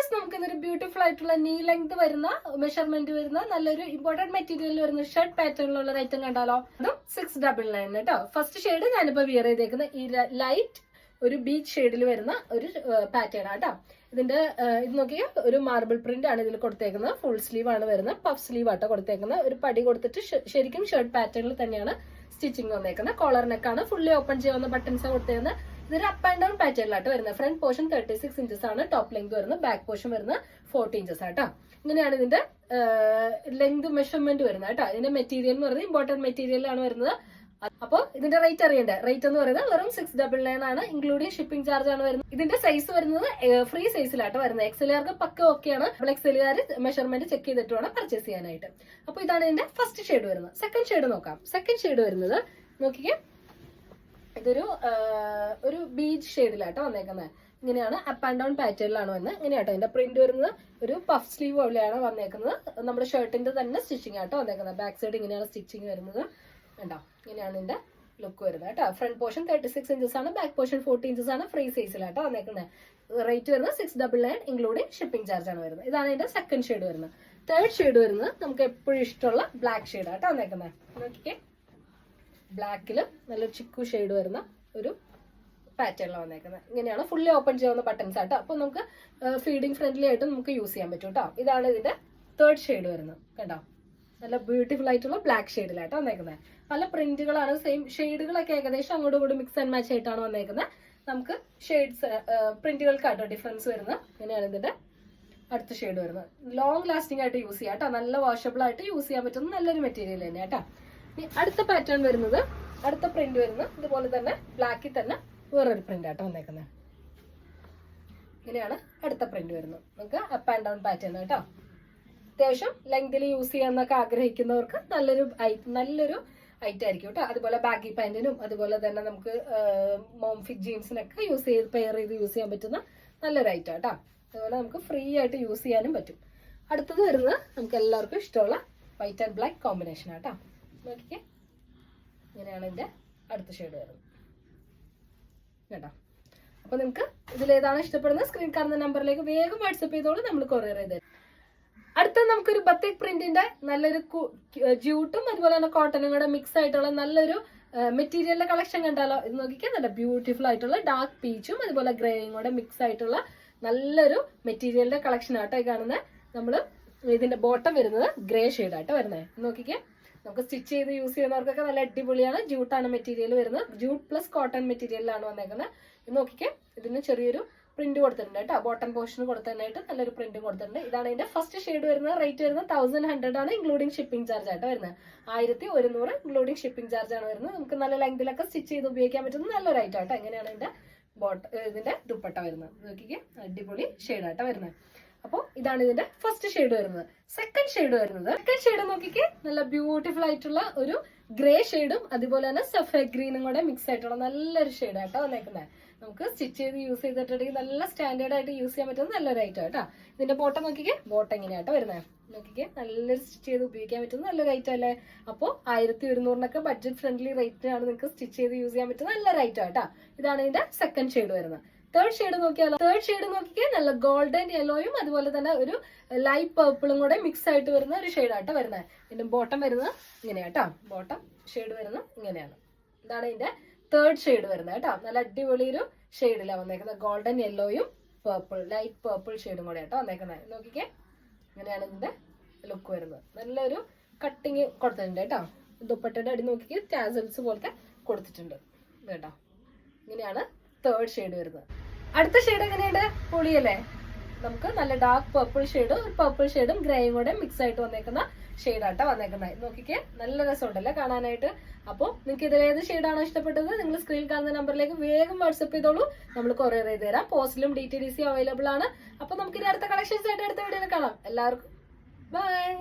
Plus നമുക്ക് ഇതൊരു beautiful ആയിട്ടുള്ള നീ ലെങ്ത് വരുന്ന മെഷർമെന്റ് വരുന്ന നല്ലൊരു ഇമ്പോർട്ടന്റ് മെറ്റീരിയൽ വരുന്ന ഷർട്ട് പാറ്റേണിലുള്ള ഒരു ഐറ്റം കണ്ടാലോ. അതും 699 കേട്ടോ. ഫസ്റ്റ് ഷെയ്ഡ് ഞാനിപ്പോ വിയർ ചെയ്തേക്കുന്ന ഈ ലൈറ്റ് ഒരു ബീച്ച് ഷെയ്ഡിൽ വരുന്ന ഒരു പാറ്റേൺ ആട്ടോ. ഇതിന്റെ ഇത് നോക്കിയാൽ ഒരു മാർബിൾ പ്രിന്റ് ആണ് ഇതിൽ കൊടുത്തേക്കുന്നത്. ഫുൾ സ്ലീവ് ആണ് വരുന്നത്. പഫ് സ്ലീവ് ആട്ടോ കൊടുത്തേക്കുന്നത്. ഒരു പടി കൊടുത്തിട്ട് ശരിക്കും ഷർട്ട് പാറ്റേണിൽ തന്നെയാണ് സ്റ്റിച്ചിങ് വന്നേക്കുന്നത്. കോളർ നെക്കാണ്. ഫുള്ളി ഓപ്പൺ ചെയ്യാവുന്ന ബട്ടൺസ് കൊടുത്തേക്കുന്നത്. ഇതൊരു അപ്പ് ആൻഡ് ഡൗൺ പാറ്റേണിലായിട്ട് വരുന്നത്. ഫ്രണ്ട് പോർഷൻ 36 ഇഞ്ചസ് ആണ് ടോപ്പ് ലെങ്ത് വരുന്നത്. ബാക്ക് പോർഷൻ വരുന്നത് 40 ഇഞ്ചസ് ആട്ടോ. ഇങ്ങനെയാണ് ഇതിന്റെ ലെങ്ത് മെഷർമെന്റ് വരുന്നത് കേട്ടോ. ഇതിന്റെ മെറ്റീരിയൽ എന്ന് പറയുന്നത് ഇമ്പോർട്ടന്റ് മെറ്റീരിയൽ ആണ് വരുന്നത്. അപ്പോൾ ഇതിന്റെ റേറ്റ് അറിയണ്ടേ? റേറ്റ് എന്ന് പറയുന്നത് വെറും 699 ആണ്. ഇൻക്ലൂഡിംഗ് ഷിപ്പിംഗ് ചാർജ് ആണ് വരുന്നത്. ഇതിന്റെ സൈസ് വരുന്നത് ഫ്രീ സൈസിലാട്ടോ വരുന്നത്. എക്സലുകാർക്ക് പക്ക ഓക്കെയാണ്. അപ്പോൾ എക്സലുകാർ മെഷർമെന്റ് ചെക്ക് ചെയ്തിട്ട് വേണം പർച്ചേസ് ചെയ്യാനായിട്ട്. അപ്പോൾ ഇതാണ് ഇതിന്റെ ഫസ്റ്റ് ഷെയ്ഡ് വരുന്നത്. സെക്കൻഡ് ഷെയ്ഡ് നോക്കാം. സെക്കൻഡ് ഷെയ്ഡ് വരുന്നത് നോക്കിക്കേ, ഇതൊരു ഒരു ബീച്ച് ഷെയ്ഡിലാട്ടോ വന്നേക്കുന്നത്. ഇങ്ങനെയാണ് അപ്പ് ആൻഡ് ഡൗൺ പാറ്റേണിലാണ് വന്നത്. ഇങ്ങനെയാട്ടോ ഇതിന്റെ പ്രിന്റ് വരുന്നത്. ഒരു പഫ് സ്ലീവ് പോലെയാണ് വന്നേക്കുന്നത്. നമ്മുടെ ഷർട്ടിന്റെ തന്നെ സ്റ്റിച്ചിങ് ആട്ടോ വന്നേക്കുന്നത്. ബാക്ക് സൈഡ് ഇങ്ങനെയാണ് സ്റ്റിച്ചിങ് വരുന്നത്. കണ്ടോ, ഇങ്ങനെയാണ് ഇതിന്റെ ലുക്ക് വരുന്നത് കേട്ടോ. ഫ്രണ്ട് പോർഷൻ 36 ഇഞ്ചസ് ആണ്. ബാക്ക് പോർഷൻ 40 ഇഞ്ചസ് ആണ്. ഫ്രീ സൈസിലാട്ടോ വന്നേക്കുന്നത്. റേറ്റ് വരുന്നത് 699 ഇൻക്ലൂഡിംഗ് ഷിപ്പിംഗ് ചാർജ് ആണ് വരുന്നത്. ഇതാണ് ഇതിന്റെ സെക്കൻഡ് ഷെയ്ഡ് വരുന്നത്. തേർഡ് ഷെയ്ഡ് വരുന്നത് നമുക്ക് എപ്പോഴും ഇഷ്ടമുള്ള ബ്ലാക്ക് ഷെയ്ഡ് ആട്ടോ വന്നേക്കുന്നത്. നോക്കിക്കേ, ബ്ലാക്കില് നല്ലൊരു ചിക്കു ഷെയ്ഡ് വരുന്ന ഒരു പാറ്റേണിലാണ് വന്നേക്കുന്നത്. ഇങ്ങനെയാണ് ഫുള്ളി ഓപ്പൺ ചെയ്യാവുന്ന ബട്ടൺസ് ആട്ടോ. അപ്പൊ നമുക്ക് ഫീഡിങ് ഫ്രണ്ട്ലി ആയിട്ട് നമുക്ക് യൂസ് ചെയ്യാൻ പറ്റും കേട്ടോ. ഇതാണ് ഇതിന്റെ തേർഡ് ഷെയ്ഡ് വരുന്നത്. കണ്ടോ, നല്ല ബ്യൂട്ടിഫുൾ ആയിട്ടുള്ള ബ്ലാക്ക് ഷെയ്ഡിലാട്ടോ വന്നേക്കുന്നത്. പല പ്രിന്റുകളാണ്. സെയിം ഷെയ്ഡുകളൊക്കെ ഏകദേശം അങ്ങോട്ടും ഇങ്ങോട്ടും മിക്സ് ആൻഡ് മാച്ച് ആയിട്ടാണ് വന്നേക്കുന്നത്. നമുക്ക് ഷെയ്ഡ്സ് പ്രിന്റുകൾക്കാട്ടോ ഡിഫറൻസ് വരുന്നത്. ഇങ്ങനെയാണ് ഇതിന്റെ അടുത്ത ഷെയ്ഡ് വരുന്നത്. ലോങ് ലാസ്റ്റിംഗ് ആയിട്ട് യൂസ് ചെയ്യാം കേട്ടോ. നല്ല വാഷബിൾ ആയിട്ട് യൂസ് ചെയ്യാൻ പറ്റുന്ന നല്ലൊരു മെറ്റീരിയൽ തന്നെ കേട്ടോ. അടുത്ത പാറ്റേൺ വരുന്നത്, അടുത്ത പ്രിന്റ് വരുന്നത് ഇതുപോലെ തന്നെ ബ്ലാക്കിൽ തന്നെ വേറൊരു പ്രിന്റ് ആട്ടോ വന്നേക്കുന്നത്. ഇങ്ങനെയാണ് അടുത്ത പ്രിന്റ് വരുന്നത്. നമുക്ക് അപ്പ് ആൻഡ് ഡൗൺ പാറ്റേൺ കേട്ടോ. അത്യാവശ്യം ലെങ്തിൽ യൂസ് ചെയ്യാന്നൊക്കെ ആഗ്രഹിക്കുന്നവർക്ക് നല്ലൊരു ഐറ്റം ആയിരിക്കും കേട്ടോ. അതുപോലെ ബാഗി പാന്റിനും അതുപോലെ തന്നെ നമുക്ക് മോം ഫിറ്റ് ജീൻസിനൊക്കെ പെയർ ചെയ്ത് യൂസ് ചെയ്യാൻ പറ്റുന്ന നല്ലൊരു ഐറ്റം കേട്ടോ. അതുപോലെ നമുക്ക് ഫ്രീ ആയിട്ട് യൂസ് ചെയ്യാനും പറ്റും. അടുത്തത് വരുന്നത് നമുക്ക് എല്ലാവർക്കും ഇഷ്ടമുള്ള വൈറ്റ് ആൻഡ് ബ്ലാക്ക് കോമ്പിനേഷൻ ആട്ടോ. നോക്കിക്കേ, ഇങ്ങനെയാണ് ഇതിന്റെ അടുത്ത ഷെയ്ഡ് വരുന്നത് കേട്ടോ. അപ്പൊ നിങ്ങൾക്ക് ഇതിലേതാണ് ഇഷ്ടപ്പെടുന്നത് സ്ക്രീൻ കാണുന്ന നമ്പറിലേക്ക് വേഗം വാട്സപ്പ് ചെയ്തോളൂ, നമ്മൾ കൊറിയർ ചെയ്ത് തരും. അടുത്ത നമുക്കൊരു ബത്തിക് പ്രിന്റിന്റെ നല്ലൊരു ജ്യൂട്ടും അതുപോലെ തന്നെ കോട്ടനും കൂടെ മിക്സ് ആയിട്ടുള്ള നല്ലൊരു മെറ്റീരിയലിന്റെ കളക്ഷൻ കണ്ടാലോ. ഇത് നോക്കിക്കാൻ നല്ല ബ്യൂട്ടിഫുൾ ആയിട്ടുള്ള ഡാർക്ക് പീച്ചും അതുപോലെ ഗ്രേയും കൂടെ മിക്സ് ആയിട്ടുള്ള നല്ലൊരു മെറ്റീരിയലിന്റെ കളക്ഷൻ ആട്ടോ ഈ കാണുന്നത്. നമ്മള് ഇതിന്റെ ബോട്ടം വരുന്നത് ഗ്രേ ഷെയ്ഡ് ആട്ടോ വരുന്നത്. നോക്കിക്കേ, നമുക്ക് സ്റ്റിച്ച് ചെയ്ത് യൂസ് ചെയ്യുന്നവർക്കൊക്കെ നല്ല അടിപൊളിയാണ്. ജൂട്ടാണ് മെറ്റീരിയൽ വരുന്നത്. ജൂട്ട് പ്ലസ് കോട്ടൺ മെറ്റീരിയലാണ് വന്നേക്കുന്നത്. ഇത് നോക്കിക്കേ, ഇതിന് ചെറിയൊരു പ്രിന്റ് കൊടുത്തിട്ടുണ്ട് കേട്ടോ. ബോട്ടം പോർഷൻ കൊടുത്തതിനായിട്ട് നല്ലൊരു പ്രിന്റ് കൊടുത്തിട്ടുണ്ട്. ഇതാണ് ഇതിന്റെ ഫസ്റ്റ് ഷെയ്ഡ് വരുന്നത്. റേറ്റ് വരുന്നത് 1100 ആണ് ഇൻക്ലൂഡിംഗ് ഷിപ്പിംഗ് ചാർജ് ആയിട്ട് വരുന്നത്. 1100 ഇൻക്ലൂഡിംഗ് ഷിപ്പിംഗ് ചാർജ് ആണ് വരുന്നത്. നമുക്ക് നല്ല ലെങ്തിലൊക്കെ സ്റ്റിച്ച് ചെയ്ത് ഉപയോഗിക്കാൻ പറ്റുന്ന നല്ലൊരു ഐറ്റം ആട്ടോ. എങ്ങനെയാണ് ഇതിന്റെ ദുപ്പട്ട വരുന്നത് നോക്കിക്കേ, അടിപൊളി ഷെയ്ഡ് ആട്ടോ വരുന്നത്. അപ്പോൾ ഇതാണ് ഇതിന്റെ ഫസ്റ്റ് ഷെയ്ഡ് വരുന്നത്. സെക്കൻഡ് ഷെയ്ഡ് വരുന്നത്, സെക്കൻഡ് ഷെയ്ഡ് നോക്കിക്കേ, നല്ല ബ്യൂട്ടിഫുൾ ആയിട്ടുള്ള ഒരു ഗ്രേ ഷെയ്ഡും അതുപോലെ തന്നെ സഫേ ഗ്രീനും കൂടെ മിക്സ് ആയിട്ടുള്ള നല്ലൊരു ഷെയ്ഡ് ആട്ടോ വന്നേക്കുന്നത്. നമുക്ക് സ്റ്റിച്ച് ചെയ്ത് യൂസ് ചെയ്തിട്ടുണ്ടെങ്കിൽ നല്ല സ്റ്റാൻഡേർഡ് ആയിട്ട് യൂസ് ചെയ്യാൻ പറ്റുന്ന നല്ലൊരു ഐറ്റം കേട്ടോ. ഇതിന്റെ ബോട്ടം നോക്കിക്കേ, ബോട്ടം എങ്ങനെയാട്ടോ വരുന്നത് നോക്കിക്കേ, നല്ലൊരു സ്റ്റിച്ച് ചെയ്ത് ഉപയോഗിക്കാൻ പറ്റുന്ന നല്ലൊരു ഐറ്റം അല്ലേ. അപ്പോൾ 1100 ബഡ്ജറ്റ് ഫ്രണ്ട്ലി റേറ്റിനാണ് നിങ്ങൾക്ക് സ്റ്റിച്ച് ചെയ്ത് യൂസ് ചെയ്യാൻ പറ്റുന്ന നല്ലൊരു ഐറ്റം കേട്ടോ. ഇതാണ് ഇതിന്റെ സെക്കൻഡ് ഷെയ്ഡ് വരുന്നത്. തേർഡ് ഷെയ്ഡ് നോക്കിയാലോ. തേർഡ് ഷെയ്ഡ് നോക്കിക്കേ, നല്ല ഗോൾഡൻ യെല്ലോയും അതുപോലെ തന്നെ ഒരു ലൈറ്റ് പർപ്പിളും കൂടെ മിക്സ് ആയിട്ട് വരുന്ന ഒരു ഷെയ്ഡ് ആട്ടോ വരുന്നത്. ഇതിന്റെ ബോട്ടം വരുന്നത് ഇങ്ങനെയാട്ടോ. ബോട്ടം ഷെയ്ഡ് വരുന്നത് ഇങ്ങനെയാണ്. ഇതാണ് ഇതിന്റെ തേർഡ് ഷെയ്ഡ് വരുന്നത് കേട്ടോ. നല്ല അടിപൊളി ഒരു ഷെയ്ഡിലാണ് വന്നേക്കുന്നത്. ഗോൾഡൻ യെല്ലോയും പേർപ്പിൾ ലൈറ്റ് പേർപ്പിൾ ഷെയ്ഡും കൂടെ ആട്ടോ വന്നേക്കുന്നത്. നോക്കിക്കേ, ഇങ്ങനെയാണ് ഇതിന്റെ ലുക്ക് വരുന്നത്. നല്ലൊരു കട്ടിങ് കൊടുത്തിട്ടുണ്ട് കേട്ടോ. ദുപ്പട്ടയുടെ അടി നോക്കിക്കേ, ടാസൽസ് പോലത്തെ കൊടുത്തിട്ടുണ്ട് കേട്ടോ. ഇങ്ങനെയാണ് തേർഡ് ഷെയ്ഡ് വരുന്നത്. അടുത്ത ഷെയ്ഡ് എങ്ങനെയുണ്ട്? പൊളിയല്ലേ. നമുക്ക് നല്ല ഡാർക്ക് പർപ്പിൾ ഷെയ്ഡും പർപ്പിൾ ഷെയ്ഡും ഗ്രേയും കൂടെ മിക്സ് ആയിട്ട് വന്നേക്കുന്ന ഷെയ്ഡാട്ടോ വന്നേക്കുന്നത്. നോക്കിക്കേ, നല്ല രസമുണ്ടല്ലേ കാണാനായിട്ട്. അപ്പോൾ നിങ്ങൾക്ക് ഇതിലേത് ഷെയ്ഡാണോ ഇഷ്ടപ്പെട്ടത് നിങ്ങൾ സ്ക്രീൻ കാണുന്ന നമ്പറിലേക്ക് വേഗം വാട്സപ്പ് ചെയ്തോളൂ, നമ്മൾ കൊറിയർ ചെയ്ത് തരാം. പോസ്റ്റിലും DTDC അവൈലബിൾ ആണ്. അപ്പൊ നമുക്ക് ഇനി അടുത്ത കളക്ഷൻസ് ആയിട്ട് അടുത്ത വീഡിയോയിൽ കാണാം. എല്ലാവർക്കും ബൈ.